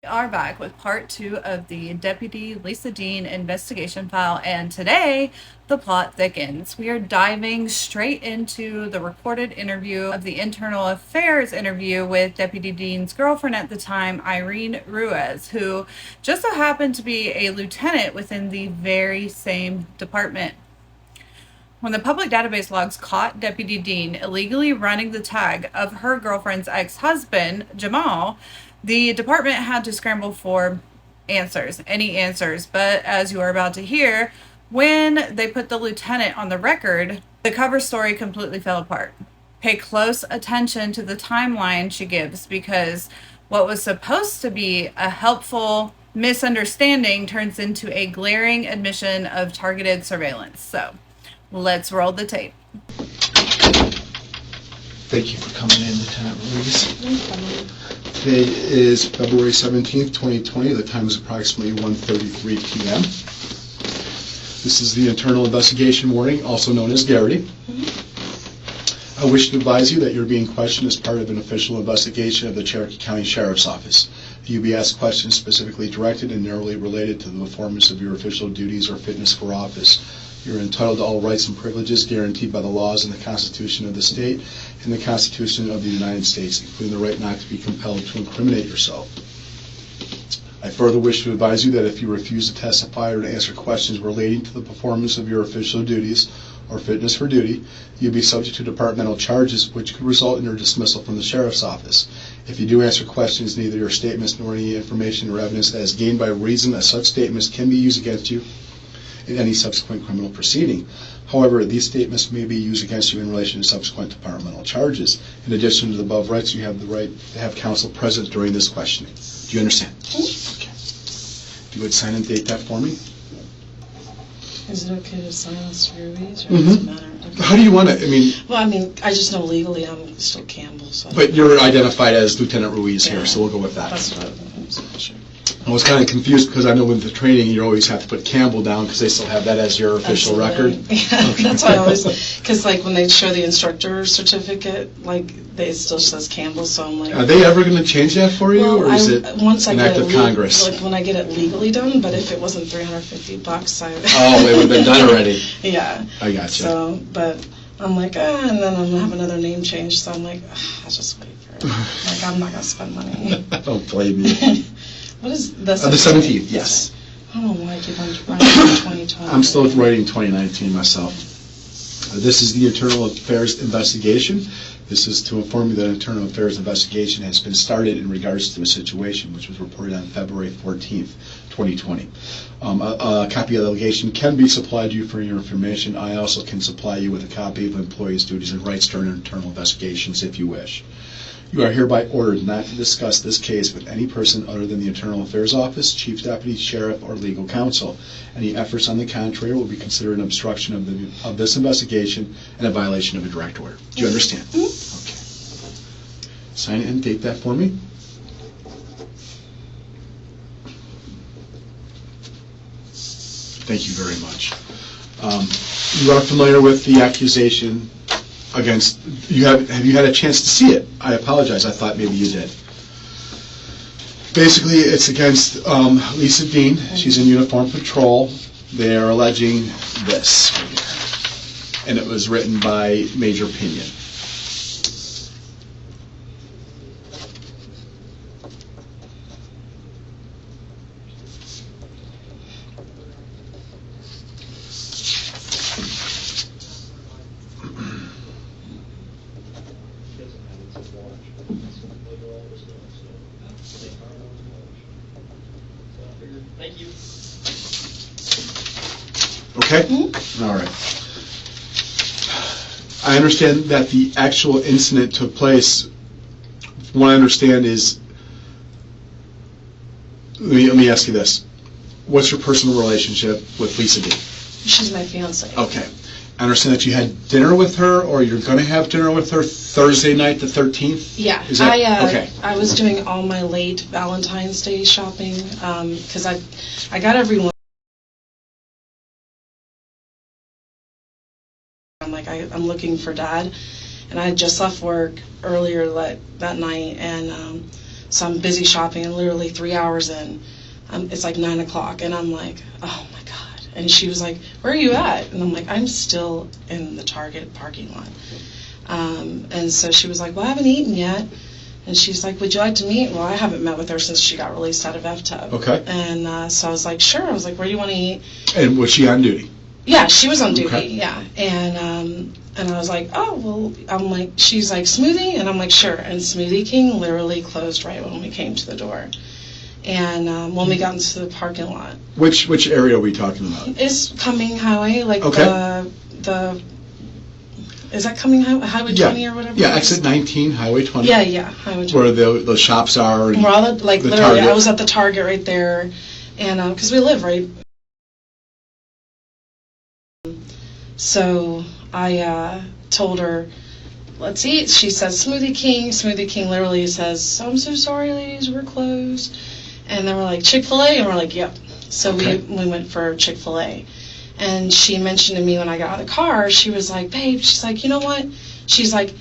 Are back with part 2 of the Deputy Lisa Dean investigation file, and today the plot thickens. We are diving straight into the recorded interview of the internal affairs interview with Deputy Dean's girlfriend at the time, Irene Ruiz, who just so happened to be a lieutenant within the very same department. When the public database logs caught Deputy Dean illegally running the tag of her girlfriend's ex-husband, Jamel, the department had to scramble for answers, any answers. But as you are about to hear, when they put the lieutenant on the record, the cover story completely fell apart. Pay close attention to the timeline she gives, because what was supposed to be a helpful misunderstanding turns into a glaring admission of targeted surveillance. So let's roll the tape. Thank you for coming in, Lieutenant Ruiz. Today is February 17th, 2020. The time is approximately 1:33 p.m. This is the internal investigation warning, also known as Garrity. I wish to advise you that you're being questioned as part of an official investigation of the Cherokee County Sheriff's Office. You'll be asked questions specifically directed and narrowly related to the performance of your official duties or fitness for office. You're entitled to all rights and privileges guaranteed by the laws and the Constitution of the state and the Constitution of the United States, including the right not to be compelled to incriminate yourself. I further wish to advise you that if you refuse to testify or to answer questions relating to the performance of your official duties or fitness for duty, you'll be subject to departmental charges which could result in your dismissal from the Sheriff's Office. If you do answer questions, neither your statements nor any information or evidence that is gained by reason of such statements can be used against you in any subsequent criminal proceeding. However, these statements may be used against you in relation to subsequent departmental charges. In addition to the above rights, you have the right to have counsel present during this questioning. Do you understand? Okay. If you would sign and date that for me. Is it okay to silence Ruiz, or does it matter? Okay. How do you want it? Well, I just know legally I'm still Campbell. So. But you're identified as Lieutenant Ruiz here, so we'll go with that. That's what I'm sure. I was kind of confused because I know with the training you always have to put Campbell down because they still have that as your official record. Yeah, okay. That's why I always, because like when they show the instructor certificate, like it still says Campbell, so I'm like. Are they ever going to change that for you, or is it an act of Congress? Like when I get it legally done, but if it wasn't $350, Oh, they would have been done already. Yeah. I gotcha. So, but I'm like, and then I'm gonna have another name change, so I'm like, I'll just wait for it. Like I'm not gonna spend money. Don't blame me. What is the 17th? The 17th, yes. I don't know why I keep on writing 2020. I'm still writing 2019 myself. This is the Internal Affairs investigation. This is to inform you that Internal Affairs investigation has been started in regards to a situation which was reported on February 14th, 2020. A copy of the allegation can be supplied to you for your information. I also can supply you with a copy of employees' duties and rights during internal investigations if you wish. You are hereby ordered not to discuss this case with any person other than the Internal Affairs Office, Chief Deputy, Sheriff, or Legal Counsel. Any efforts on the contrary will be considered an obstruction of this investigation and a violation of a direct order. Do you understand? Okay. Sign and date that for me. Thank you very much. You are familiar with the accusation against you. Have you had a chance to see it? I apologize. I thought maybe you did. Basically, it's against Lisa Dean. She's in uniform patrol. They are alleging this, and it was written by Major Pinion. Thank you. Okay? All right. I understand that the actual incident took place. From what I understand is, let me ask you this. What's your personal relationship with Lisa D? She's my fiance. Okay. I understand that you had dinner with her, or you're going to have dinner with her Thursday night, the 13th? Yeah. Is that, okay. I was doing all my late Valentine's Day shopping because I got everyone. I'm like, I'm looking for Dad, and I had just left work earlier that night, and So I'm busy shopping, and literally 3 hours in, it's like 9 o'clock, and I'm like, oh my God. And she was like, where are you at? And I'm like, I'm still in the Target parking lot. And so she was like, well, I haven't eaten yet. And she's like, would you like to meet? Well, I haven't met with her since she got released out of FTUB. Okay. And so I was like, sure. I was like, where do you want to eat? And was she on duty? Yeah, she was on duty, Okay. yeah. And I was like, oh, well, I'm like, she's like, smoothie? And I'm like, sure. And Smoothie King literally closed right when we came to the door. And when we got into the parking lot. Which area are we talking about? It's Cumming Highway, like Okay. the is that Cumming Highway 20 or whatever? Yeah, exit 19, Highway 20. Yeah, Highway 20. Where the shops are. And we're all at, like, the literally, Target. I was at the Target right there. And because we live right. So I told her, let's eat. She says Smoothie King. Smoothie King literally says, I'm so sorry, ladies, we're closed. And then we're like, Chick-fil-A? And we're like, yep. So Okay. we went for Chick-fil-A. And she mentioned to me when I got out of the car, she was like, babe, she's like, you know what? She's like,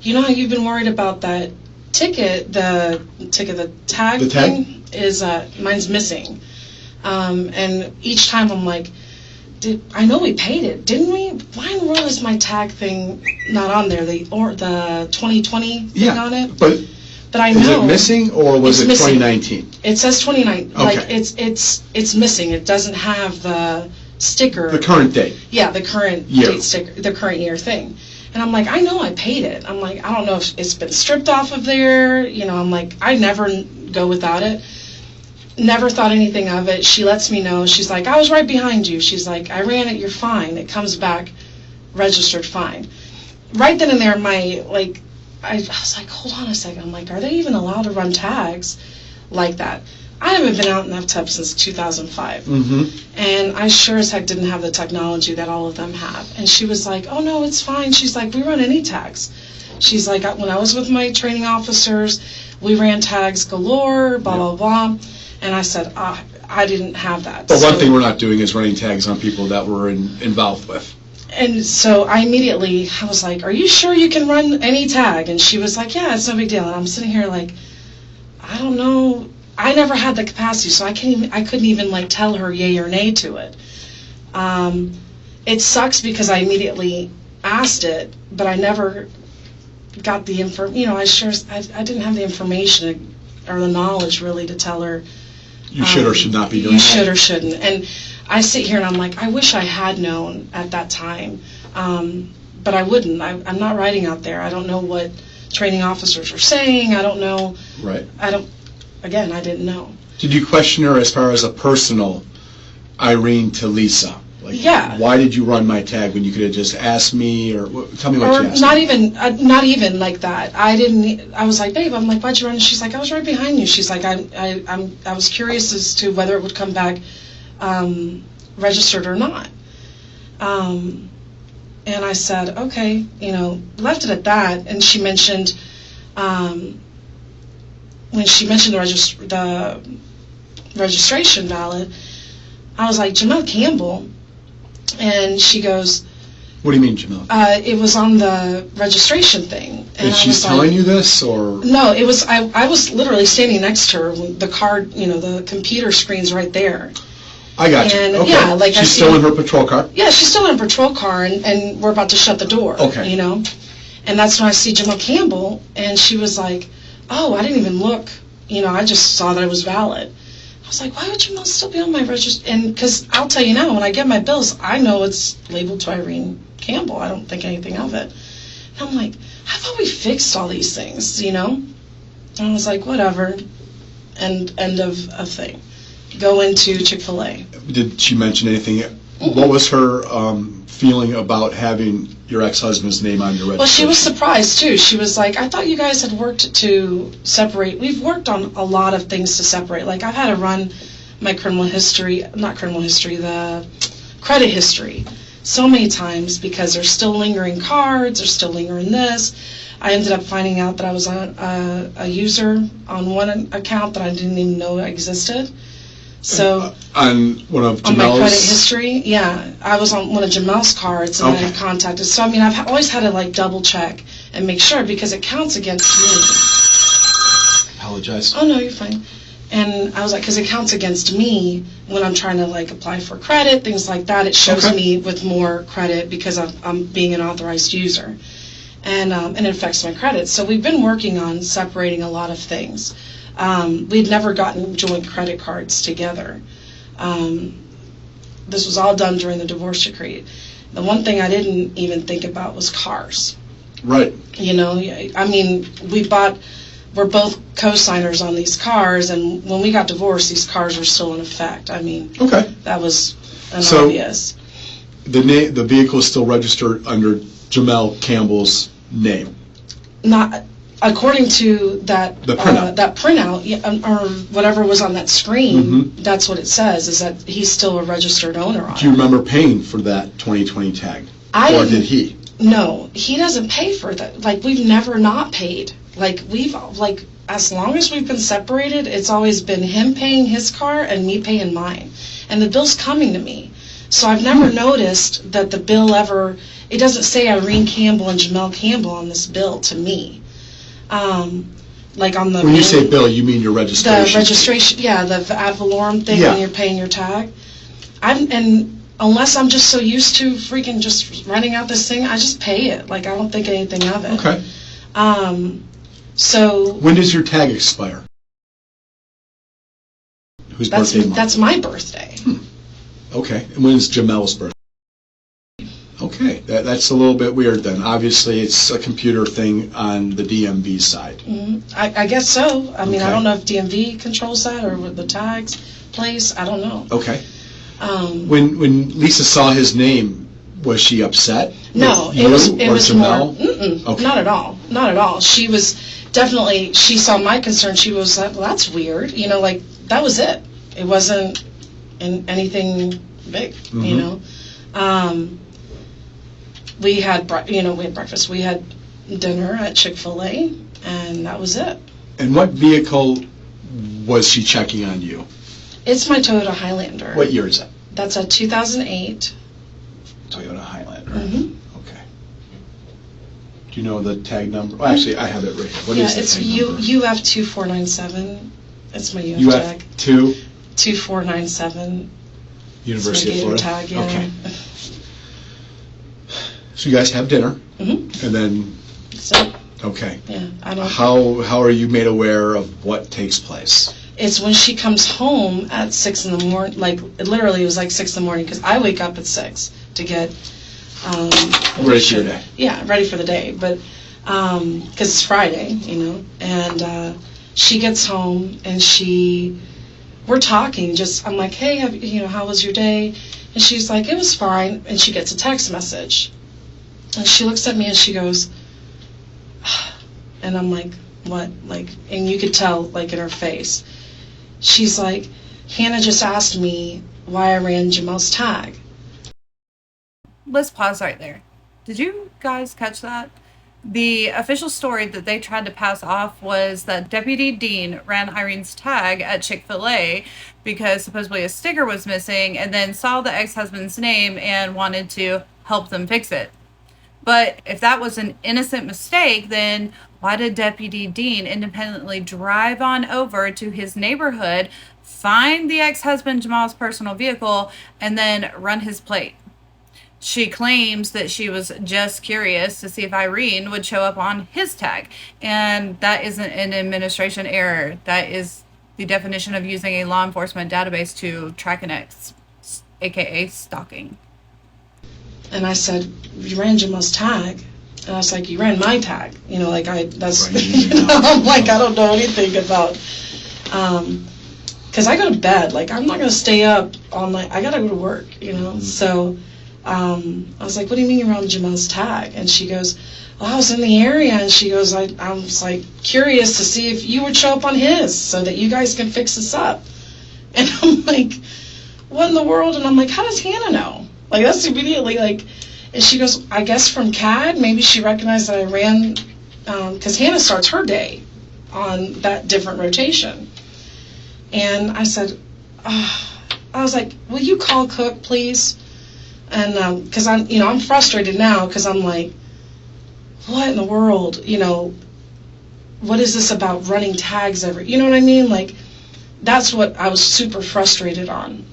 you know how you've been worried about that ticket, the tag The tag? thing is, mine's missing. And each time I'm like, I know we paid it, didn't we? Why in the world is my tag thing not on there? The 2020 thing on it? But I know. Is it missing, or was it missing. 2019? It says 2019. Okay. Like it's missing. It doesn't have the sticker. The current date. Yeah, the current year. date sticker, the current year thing. And I'm like, I know I paid it. I'm like, I don't know if it's been stripped off of there. You know, I'm like, I never go without it. Never thought anything of it. She lets me know. She's like, I was right behind you. She's like, I ran it. You're fine. It comes back registered fine. Right then and there, I was like, hold on a second. I'm like, are they even allowed to run tags like that? I haven't been out in FTUB since 2005. Mm-hmm. And I sure as heck didn't have the technology that all of them have. And she was like, oh, no, it's fine. She's like, we run any tags. She's like, when I was with my training officers, we ran tags galore, blah, blah, blah. And I said, I didn't have that. But one thing we're not doing is running tags on people that we're involved with. And so I was like, are you sure you can run any tag? And she was like, yeah, it's no big deal. And I'm sitting here like, I don't know. I never had the capacity, so I couldn't even like tell her yay or nay to it. It sucks because I immediately asked it, but I never got the info. You know, I didn't have the information or the knowledge really to tell her. You should or should not be doing You that. should or shouldn't. And I sit here and I'm like, I wish I had known at that time, but I wouldn't. I'm not riding out there. I don't know what training officers are saying. I don't know. Right. Again, I didn't know. Did you question her as far as a personal Irene to Lisa? Like, yeah. Why did you run my tag when you could have just asked me, or tell me what Or you asked not even like that. I was like, babe, I'm like, why'd you run? And she's like, I was right behind you. She's like, I was curious as to whether it would come back registered or not. And I said, okay, you know, left it at that. And she mentioned, when she mentioned the registration ballot, I was like, Jamel Campbell. And she goes, What do you mean, Jamel? It was on the registration thing. And she's telling you this, or? No, it was, I was literally standing next to her, the card, you know, the computer screen's right there. I got you. And, Okay. yeah, like she's still in her patrol car? Yeah, she's still in a patrol car, and we're about to shut the door. Okay. You know? And that's when I see Jamel Campbell, and she was like, oh, I didn't even look. You know, I just saw that it was valid. I was like, why would Jamel still be on my register? And because I'll tell you now, when I get my bills, I know it's labeled to Irene Campbell. I don't think anything of it. And I'm like, I thought we fixed all these things, you know? And I was like, whatever. End of thing. Go into Chick-fil-A. Did she mention anything? Mm-hmm. What was her feeling about having your ex-husband's name on your registration? Well, she was surprised, too. She was like, I thought you guys had worked to separate. We've worked on a lot of things to separate. Like, I've had to run my the credit history so many times because there's still lingering cards, there's still lingering this. I ended up finding out that I was a user on one account that I didn't even know existed. So on one of Jamel's? On my credit history, yeah. I was on one of Jamel's cards, and I contacted. So, I mean, I've always had to, like, double check and make sure because it counts against me. apologize. Oh, no, you're fine. And I was like, because it counts against me when I'm trying to, like, apply for credit, things like that. It shows me with more credit because I'm being an authorized user. And it affects my credit. So we've been working on separating a lot of things. We'd never gotten joint credit cards together. This was all done during the divorce decree. The one thing I didn't even think about was cars. Right. You know, I mean, we're both co-signers on these cars, and when we got divorced, these cars were still in effect. I mean, that was obvious. The vehicle is still registered under Jamel Campbell's name? Not according to that printout. That printout, or whatever was on that screen. That's what it says, is that he's still a registered owner on it. Do you remember paying for that 2020 tag? Or did he? No, he doesn't pay for that. Like, we've never not paid. Like, as long as we've been separated, it's always been him paying his car and me paying mine. And the bill's coming to me. So I've never noticed that the bill it doesn't say Irene Campbell and Jamel Campbell on this bill to me. Like on the... When you say bill, you mean your registration? The registration, yeah, the ad valorem thing when you're paying your tag. And unless I'm just so used to freaking just running out this thing, I just pay it. Like, I don't think anything of it. Okay. So... When does your tag expire? Whose birthday month? That's my birthday. Okay. And when is Jamel's birthday? Okay. That's a little bit weird then. Obviously, it's a computer thing on the DMV side. I guess so. I mean, I don't know if DMV controls that or what the tags place. I don't know. Okay. When Lisa saw his name, was she upset? No, it was more. Okay. Not at all. Not at all. She was definitely. She saw my concern. She was like, "Well, that's weird." You know, like that was it. It wasn't anything big. You know. We had breakfast. We had dinner at Chick-fil-A, and that was it. And what vehicle was she checking on you? It's my Toyota Highlander. What year is that? That's a 2008. Toyota Highlander. Okay. Do you know the tag number? Oh, actually, I have it right here. What is the tag number? UF2497. It's my UF tag. UF2? 2497. University of Florida? Tag, yeah. Okay. So you guys have dinner, and then... So, okay. Yeah, I don't... How are you made aware of what takes place? It's when she comes home at 6 in the morning, like, literally it was like 6 in the morning, because I wake up at 6 to get... ready for your day. Yeah, ready for the day, but, because it's Friday, you know, and she gets home, and we're talking, I'm like, hey, how was your day? And she's like, it was fine, and she gets a text message. And she looks at me and she goes, and I'm like, what? Like, and you could tell, like, in her face. She's like, Hannah just asked me why I ran Jamel's tag. Let's pause right there. Did you guys catch that? The official story that they tried to pass off was that Deputy Dean ran Irene's tag at Chick-fil-A because supposedly a sticker was missing, and then saw the ex-husband's name and wanted to help them fix it. But if that was an innocent mistake, then why did Deputy Dean independently drive on over to his neighborhood, find the ex-husband Jamal's personal vehicle, and then run his plate? She claims that she was just curious to see if Irene would show up on his tag. And that isn't an administration error. That is the definition of using a law enforcement database to track an ex, aka stalking. And I said, you ran Jamal's tag. And I was like, you ran my tag. You know, like, that's, I'm like, I don't know anything about, because I go to bed. Like, I'm not going to stay up all night. I got to go to work, you know. So I was like, what do you mean you ran Jamal's tag? And she goes, well, I was in the area. And she goes, I was, like, curious to see if you would show up on his so that you guys can fix this up. And I'm like, what in the world? And I'm like, how does Hannah know? Like, that's immediately, like, and she goes, I guess from CAD, maybe she recognized that I ran, because Hannah starts her day on that different rotation. And I said, I was like, will you call Cook, please? And, because I'm frustrated now, because I'm like, what in the world, what is this about running tags you know what I mean? Like, that's what I was super frustrated on.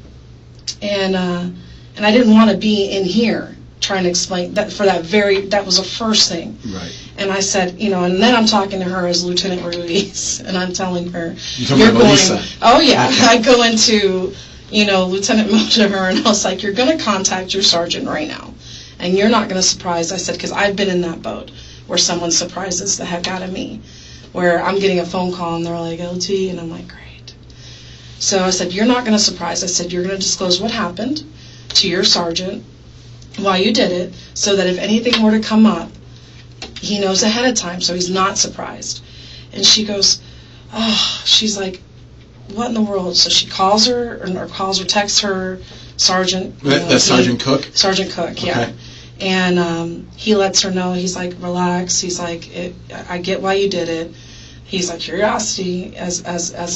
And I didn't want to be in here trying to explain that that was the first thing. Right. And I said, and then I'm talking to her as Lieutenant Ruiz, and I'm telling her, You're going, Lisa. oh yeah, Okay. I go into, Lieutenant mode to her, and I was like, you're going to contact your sergeant right now, and you're not going to surprise, I said, because I've been in that boat where someone surprises the heck out of me, where I'm getting a phone call, and they're like, LT, and I'm like, great. So I said, you're not going to surprise. I said, you're going to disclose what happened to your sergeant, why you did it, so that if anything were to come up, he knows ahead of time, so he's not surprised. And she goes, oh, she's like, what in the world? So she calls her, or texts her sergeant. That's Sergeant Cook? Sergeant Cook, yeah. Okay. And he lets her know, he's like, relax. He's like, I get why you did it. He's like, curiosity as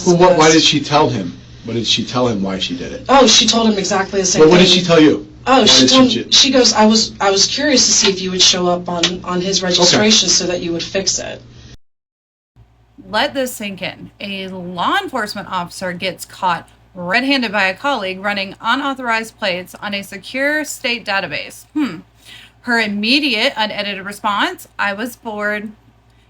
well, why did she tell him? What did she tell him why she did it? Oh, she told him exactly the same thing. What did she tell you? Oh, she goes, I was curious to see if you would show up on his registration so that you would fix it. Let this sink in. A law enforcement officer gets caught red-handed by a colleague running unauthorized plates on a secure state database. Her immediate unedited response, I was bored.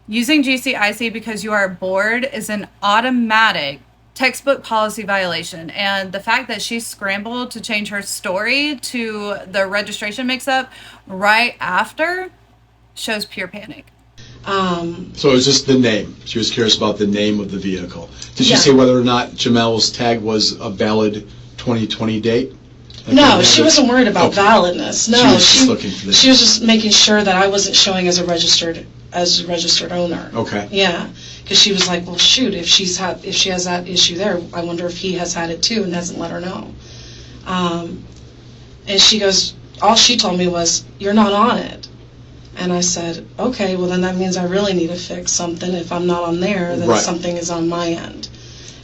Using GCIC because you are bored is an automatic textbook policy violation, and the fact that she scrambled to change her story to the registration mix-up right after shows pure panic. So it was just the name. She was curious about the name of the vehicle. Did she Yeah. say whether or not Jamel's tag was a valid 2020 date? No, she wasn't worried about validness. No, she was just looking for she was just making sure that I wasn't showing as a registered owner. Okay. Yeah, because she was like, well, shoot, if she has that issue there, I wonder if he has had it too, and hasn't let her know. And she goes, all she told me was, you're not on it. And I said, okay, well then that means I really need to fix something. If I'm not on there, then Right. something is on my end.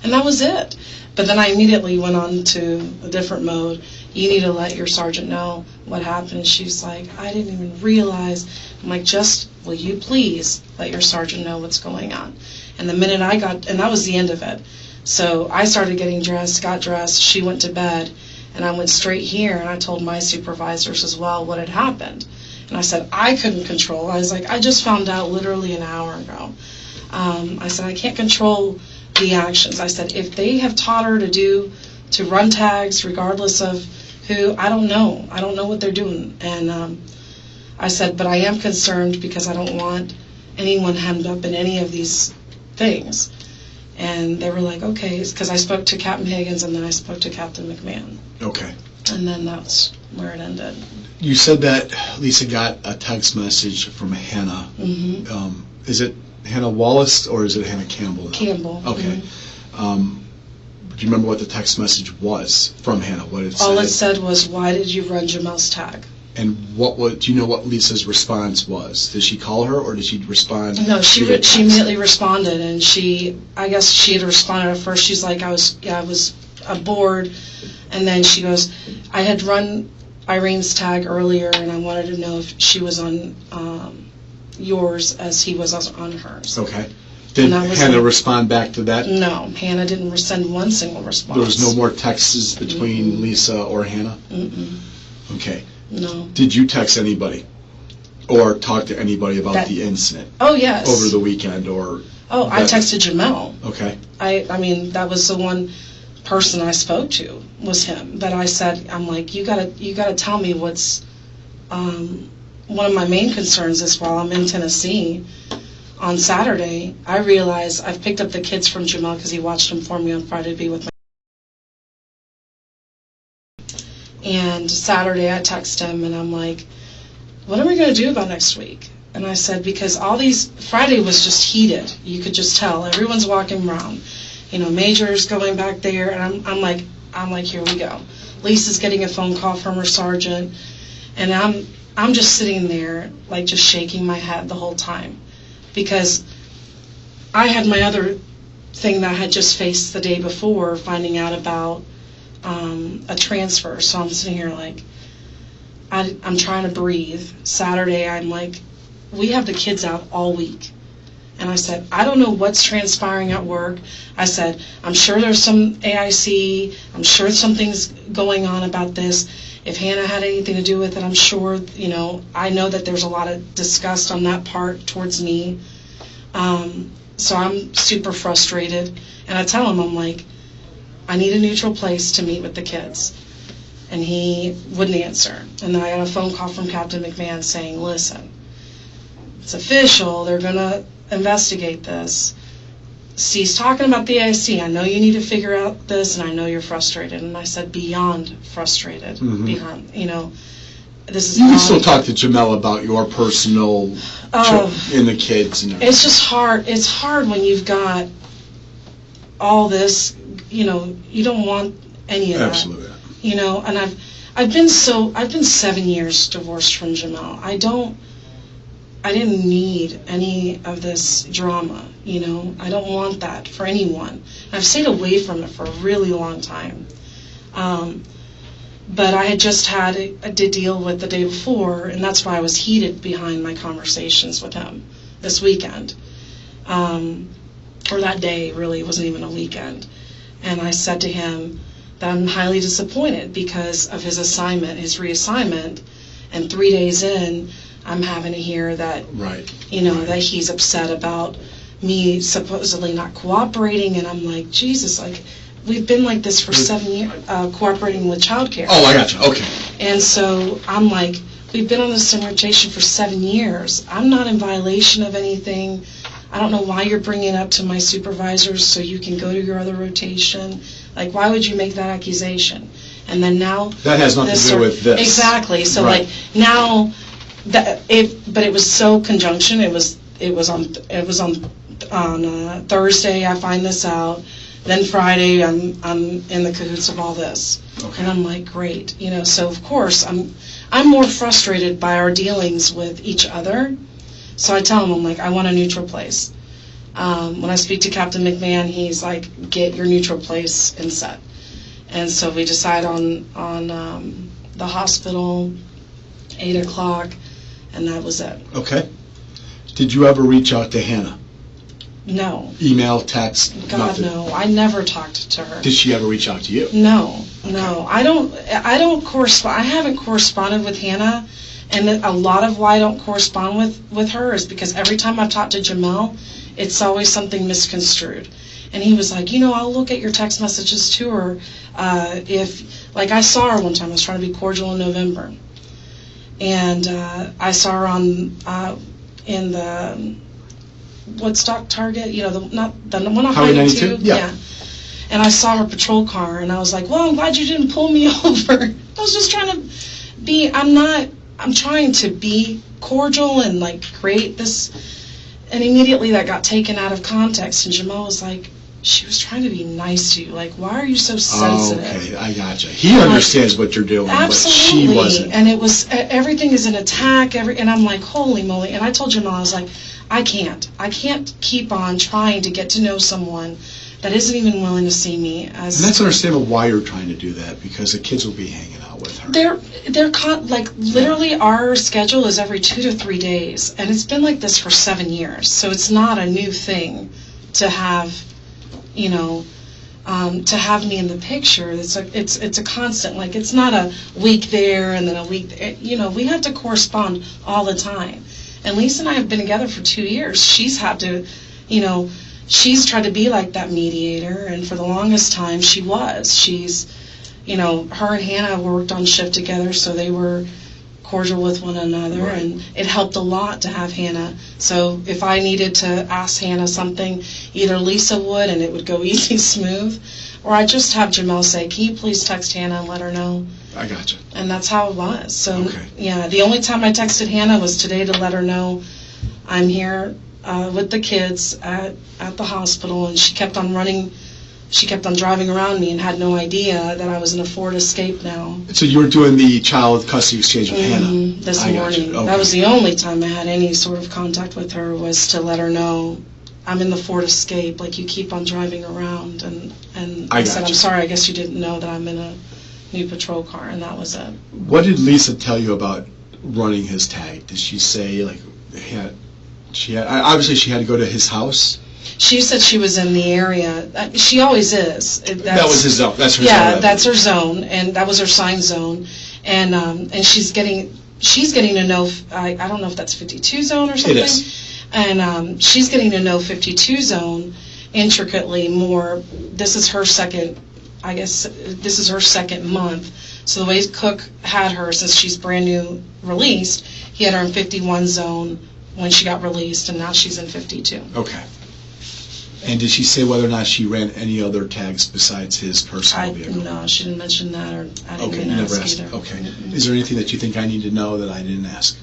And that was it. But then I immediately went on to a different mode. You need to let your sergeant know what happened. And she's like, I didn't even realize. I'm like, will you please let your sergeant know what's going on? And the minute and that was the end of it. So I started getting dressed, got dressed, she went to bed, and I went straight here, and I told my supervisors as well what had happened. And I said, I couldn't control. I was like, I just found out literally an hour ago. I said, I can't control the actions. I said, if they have taught her to run tags regardless of who, I don't know. I don't know what they're doing. And I said, but I am concerned because I don't want anyone hemmed up in any of these things. And they were like, okay, because I spoke to Captain Higgins and then I spoke to Captain McMahon. Okay. And then that's where it ended. You said that Lisa got a text message from Hannah. Mm-hmm. Is it Hannah Wallace or is it Hannah Campbell? Campbell. Okay. Mm-hmm. Do you remember what the text message was from Hannah? What it said? All it said was, why did you run Jamel's tag? And do you know what Lisa's response was? Did she call her or did she respond? No, she immediately responded, and I guess she had responded at first. She's like, I was bored, and then she goes, I had run Irene's tag earlier, and I wanted to know if she was on yours as he was on hers. Okay. Did Hannah respond back to that? No, Hannah didn't send one single response. There was no more texts between Lisa or Hannah? Mm-mm. Okay. No. Did you text anybody or talk to anybody about the incident? Oh, yes. Over the weekend or? Oh, I texted Jamel. Okay. I mean, that was the one person I spoke to, was him. But I said, I'm like, you gotta tell me what's, one of my main concerns is while I'm in Tennessee on Saturday, I realized I've picked up the kids from Jamel because he watched them for me on Friday to be with my. And Saturday I text him and I'm like, what are we going to do about next week? And I said, because Friday was just heated. You could just tell. Everyone's walking around. Major's going back there. And I'm like, here we go. Lisa's getting a phone call from her sergeant. And I'm just sitting there, like just shaking my head the whole time. Because I had my other thing that I had just faced the day before, finding out about a transfer. So I'm sitting here like, I'm trying to breathe. Saturday, I'm like, we have the kids out all week. And I said, I don't know what's transpiring at work. I said, I'm sure there's some AIC. I'm sure something's going on about this. If Hannah had anything to do with it, I'm sure, I know that there's a lot of disgust on that part towards me. So I'm super frustrated. And I tell him, I'm like, I need a neutral place to meet with the kids. And he wouldn't answer. And then I got a phone call from Captain McMahon saying, listen, it's official. They're going to investigate this. He's talking about the AIC. I know you need to figure out this, and I know you're frustrated. And I said, beyond frustrated. Beyond, this is. You can still talk to Jamel about your personal and the kids and everything. It's just hard. It's hard when you've got all this. You don't want any of that. Absolutely. And I've been 7 years divorced from Jamel. I didn't need any of this drama, I don't want that for anyone. And I've stayed away from it for a really long time. But I had just had to deal with the day before, and that's why I was heated behind my conversations with him this weekend. Or that day, really, it wasn't even a weekend. And I said to him that I'm highly disappointed because of his assignment, his reassignment, and 3 days in, I'm having to hear that, that he's upset about me supposedly not cooperating, and I'm like, Jesus, we've been like this for 7 years, cooperating with childcare. Oh, I gotcha. Okay. And so I'm like, we've been on this rotation for 7 years. I'm not in violation of anything. I don't know why you're bringing it up to my supervisors so you can go to your other rotation. Why would you make that accusation? And then now that has nothing to do with this. Exactly. So now. But it was so conjunction. It was on Thursday. I find this out. Then Friday, I'm in the cahoots of all this, and I'm like, great, So of course, I'm more frustrated by our dealings with each other. So I tell him, I'm like, I want a neutral place. When I speak to Captain McMahon, he's like, get your neutral place and set. And so we decide on the hospital, 8 o'clock. And that was it. Okay. Did you ever reach out to Hannah? No. Email, text, God, nothing? no. I never talked to her. Did she ever reach out to you? No, no. I don't correspond. I haven't corresponded with Hannah, and a lot of why I don't correspond with her is because every time I've talked to Jamel, it's always something misconstrued. And he was like, I'll look at your text messages to her. I saw her one time. I was trying to be cordial in November. And I saw her in the Woodstock Target, the one on Highway 92. Yeah. And I saw her patrol car, and I was like, well, I'm glad you didn't pull me over. I was just trying to be. I'm trying to be cordial and create this. And immediately that got taken out of context, and Jamel was like, she was trying to be nice to you. Why are you so sensitive? Oh, okay, I gotcha. He understands what you're doing, absolutely. But she wasn't. And it was, everything is an attack, and I'm like, holy moly. And I told Jamel, I was like, I can't keep on trying to get to know someone that isn't even willing to see me as... And that's understandable why you're trying to do that, because the kids will be hanging out with her. Literally our schedule is every 2 to 3 days, and it's been like this for 7 years, so it's not a new thing to have... to have me in the picture. It's a constant, it's not a week there and then a week there. We have to correspond all the time. And Lisa and I have been together for 2 years. She's had to, she's tried to be like that mediator, and for the longest time she was. She's, her and Hannah worked on shift together, so they were cordial with one another, right. And it helped a lot to have Hannah. So if I needed to ask Hannah something, either Lisa would and it would go easy smooth, or I just have Jamel say, can you please text Hannah and let her know? I gotcha. And that's how it was. So yeah, the only time I texted Hannah was today to let her know I'm here with the kids at the hospital, and she kept on driving around me and had no idea that I was in a Ford Escape now. So you were doing the child custody exchange with Hannah? This morning. Okay. That was the only time I had any sort of contact with her, was to let her know I'm in the Ford Escape, you keep on driving around. And I said, I'm sorry, I guess you didn't know that I'm in a new patrol car, and that was it. What did Lisa tell you about running his tag? Did she say, Obviously she had to go to his house. She said she was in the area. She always is. That was his zone. That's her zone. Yeah, that's her zone, and that was her sign zone. And she's getting to know. I don't know if that's 52 zone or something. It is. And she's getting to know 52 zone intricately more. This is her second. I guess this is her second month. So the way Cook had her, since she's brand new released, he had her in 51 zone when she got released, and now she's in 52. Okay. And did she say whether or not she ran any other tags besides his personal vehicle? No, she didn't mention that, or I didn't even never ask asked. either. Okay. Is there anything that you think I need to know that I didn't ask?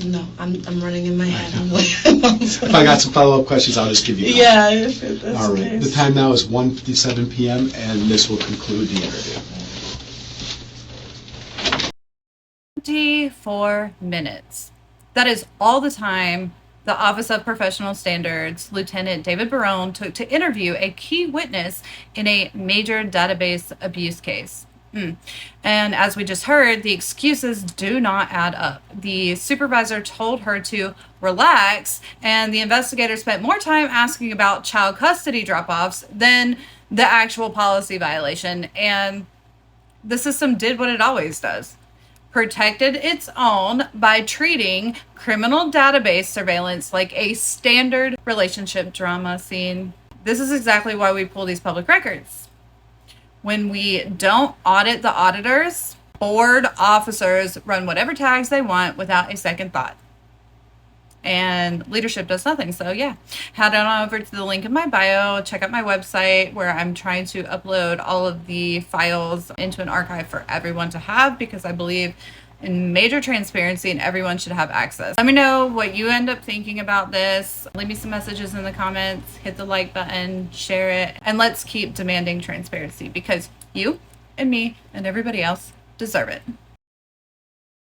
No, I'm running in my head. If I got some follow-up questions, I'll just give you. Yeah, if that's all right. the case. The time now is 1:57 p.m. and this will conclude the interview. 24 minutes. That is all the time the Office of Professional Standards Lieutenant David Barone took to interview a key witness in a major database abuse case. And as we just heard, the excuses do not add up. The supervisor told her to relax, and the investigator spent more time asking about child custody drop-offs than the actual policy violation. And the system did what it always does. Protected its own by treating criminal database surveillance like a standard relationship drama scene. This is exactly why we pull these public records. When we don't audit the auditors, board officers run whatever tags they want without a second thought. And leadership does nothing. So yeah, head on over to the link in my bio, check out my website where I'm trying to upload all of the files into an archive for everyone to have, because I believe in major transparency and everyone should have access. Let me know what you end up thinking about this. Leave me some messages in the comments, hit the like button, share it, and let's keep demanding transparency, because you and me and everybody else deserve it.